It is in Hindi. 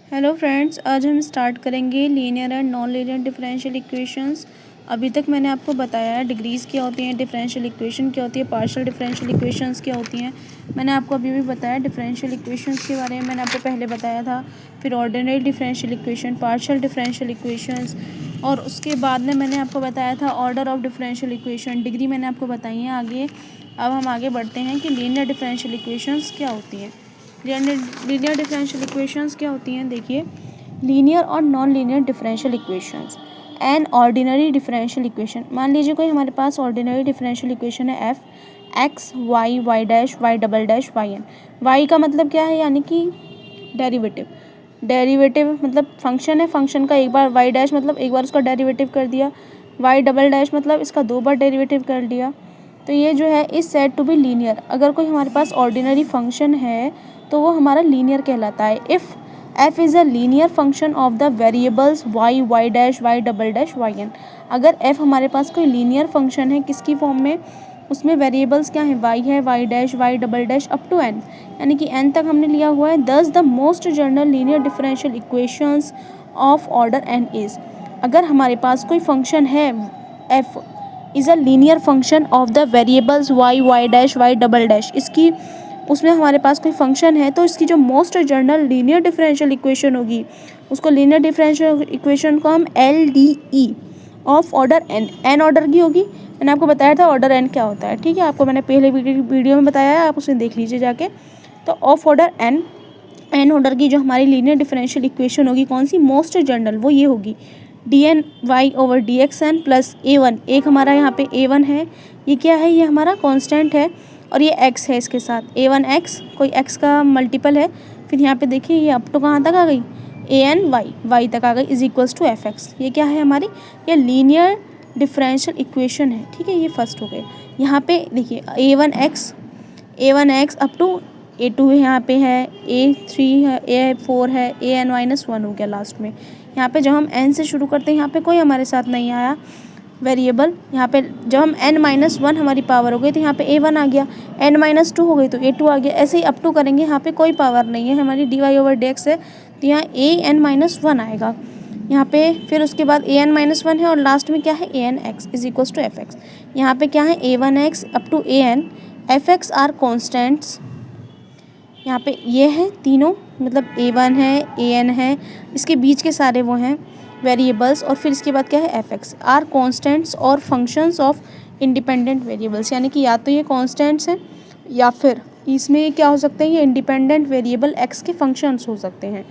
हेलो फ्रेंड्स, आज हम स्टार्ट करेंगे linear and non linear differential equations. अभी तक मैंने आपको बताया है डिग्रीज़ क्या होती हैं, डिफरेंशियल इक्वेशन क्या होती है, पार्शियल डिफरेंशियल इक्वेशंस क्या होती हैं। मैंने आपको अभी भी बताया डिफरेंशियल इक्वेशंस के बारे में, मैंने आपको पहले बताया था। फिर ordinary differential equation, partial differential equations, और उसके बाद में मैंने आपको बताया था order of differential equation. Degree मैंने आपको बताई है आगे। अब हम आगे बढ़ते हैं कि लीनियर डिफरेंशियल इक्वेशंस क्या होती हैं। लीनियर डिफरेंशियल इक्वेशंस क्या होती हैं, देखिए। लीनियर और non linear differential equations and ordinary differential equation. मान लीजिए कोई हमारे पास ऑर्डिनरी डिफरेंशियल इक्वेशन है F X Y Y dash Y double dash Y N. Y का मतलब क्या है, यानी कि डेरिवेटिव। डेरिवेटिव मतलब फंक्शन है, फंक्शन का एक बार वाई डैश मतलब एक बार उसका डेरिवेटिव कर दिया, वाई डबल डैश मतलब इसका दो बार डेरिवेटिव कर दिया। तो ये जो है is said to be linear. अगर कोई हमारे पास ऑर्डिनरी फंक्शन है तो वो हमारा लीनियर कहलाता है। If F is a linear function of the variables Y Y dash Y double dash Y N. अगर एफ हमारे पास कोई लीनियर फंक्शन है, किसकी फॉर्म में, उसमें वेरिएबल्स क्या है, वाई है, Y dash Y double dash up to N, यानी कि एन तक हमने लिया हुआ है। Thus the most general linear differential equations of order N is. अगर हमारे पास कोई फंक्शन है, F is a linear function of the variables Y Y dash Y double dash, इसकी उसमें हमारे पास कोई फंक्शन है तो इसकी जो most general linear differential equation होगी, उसको लीनियर डिफरेंशियल इक्वेशन को हम L D E of order N, N order की होगी। मैंने आपको बताया था ऑर्डर एन क्या होता है, ठीक है, आपको मैंने पहले वीडियो में बताया है, आप उसे देख लीजिए जाके। तो of order N, N order की जो हमारी लीनियर डिफरेंशियल इक्वेशन होगी, कौन सी, मोस्ट जनरल, वो ये होगी D N Y over D X N plus A one. एक हमारा यहाँ पे ए वन है, ये क्या है, ये हमारा कांस्टेंट है, और ये x है इसके साथ, ए वन एक्स, कोई x का मल्टीपल है। फिर यहाँ पे देखिए ये अप टू कहाँ तक आ गई, ए एन वाई, वाई तक आ गई, is equals to F X. ये क्या है हमारी, ये लीनियर डिफरेंशियल इक्वेशन है, ठीक है, ये फर्स्ट हो गए। यहाँ पे देखिए A one X up to A two यहाँ पे है, ए थ्री है, ए फोर है, ए एन माइनस वन हो गया लास्ट में। यहाँ पे जब हम एन से शुरू करते हैं, यहाँ पे कोई हमारे साथ नहीं आया वेरिएबल। यहाँ पे जब हम n माइनस वन हमारी पावर हो गई तो यहाँ पे ए वन आ गया, n माइनस टू हो गई तो ए टू आ गया, ऐसे ही अप टू करेंगे। यहाँ पे कोई पावर नहीं है, हमारी D Y over D X है, तो यहाँ ए एन माइनस वन आएगा यहाँ पे। फिर उसके बाद ए एन माइनस वन है, और लास्ट में क्या है, A N X is equals to F X. यहाँ पे क्या है, A one X up to A N, F X are constants. यहाँ पे ये है तीनों, मतलब ए वन है, ए एन है, इसके बीच के सारे वो हैं वेरिएबल्स, और फिर इसके बाद क्या है, एफ एक्स आर कॉन्स्टेंट्स और फंक्शंस ऑफ इंडिपेंडेंट वेरिएबल्स, यानी कि या तो ये कॉन्स्टेंट्स हैं या फिर इसमें क्या हो सकते हैं, ये इंडिपेंडेंट वेरिएबल एक्स के फंक्शंस हो सकते हैं।